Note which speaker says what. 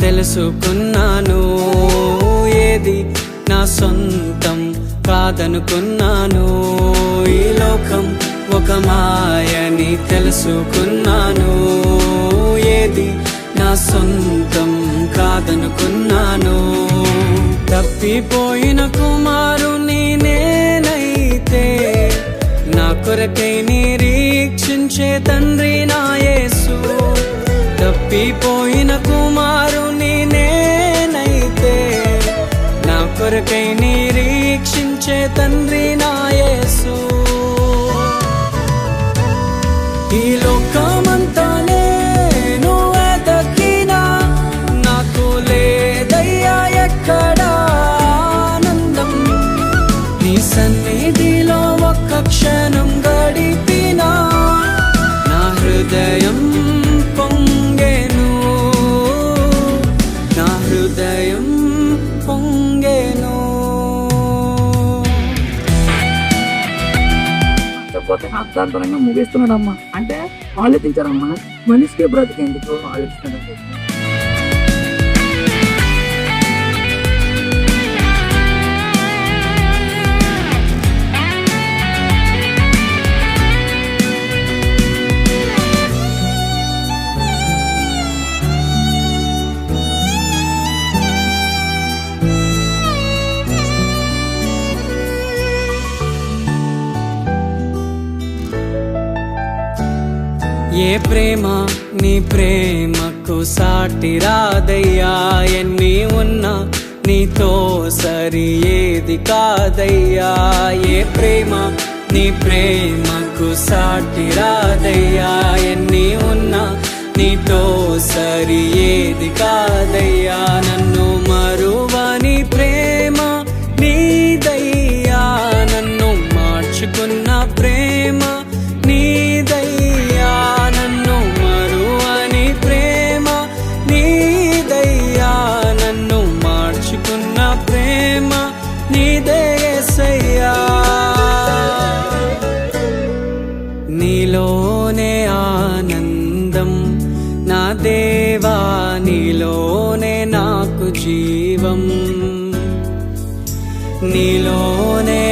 Speaker 1: తెలుసుకున్నాను, ఏది నా సొంతం కాదనుకున్నాను. ఈ లోకం ఒక మాయని తెలుసుకున్నాను, ఏది నా సొంతం కాదనుకున్నాను. తప్పిపోయిన కుమారుని నేనైతే, నా కొరకై నిరీక్షించే తండ్రి నా యేసు. తప్పిపోయిన కుమారుని నేనైతే, నా కొరకై నిరీక్షించే తండ్రి నా యేసు. ఈ లోకమంతా నేను వెతకినా, నాకు లేదయ్యా ఎక్కడా ఆనందం. నీ సన్నిధిలో ఒక్క క్షణం గడిపినా, నా హృదయం పొంగెను, నా హృదయం పొంగెను.
Speaker 2: అర్థాంతరంగా ముగిస్తున్నాడమ్మా అంటే ఆలోచించారమ్మా, మనిషికి బ్రతికేందుకు ఆలోచిస్తున్నాడు.
Speaker 1: ఏ ప్రేమ నీ ప్రేమకు సాటి రాదయ్యా, ఎన్ని ఉన్నా నీతో సరి ఏది కాదయ్యా. ఏ ప్రేమ నీ ప్రేమకు సాటి రాదయ్యా, ఎన్ని ఉన్నా నీతో సరి ఏది కాదయ్యా. నన్ను మరువని ప్రేమ నీదయ్యా, నన్ను మార్చుకున్న ప్రేమ నీదయ్యా. నన్ను మరువని ప్రేమ నీదయ్యా, నన్ను మార్చుకున్న ప్రేమ నీదే యేసయ్యా. నీలోనే ఆనందం నా దేవా, నీలోనే నాకు జీవం. నీలోనే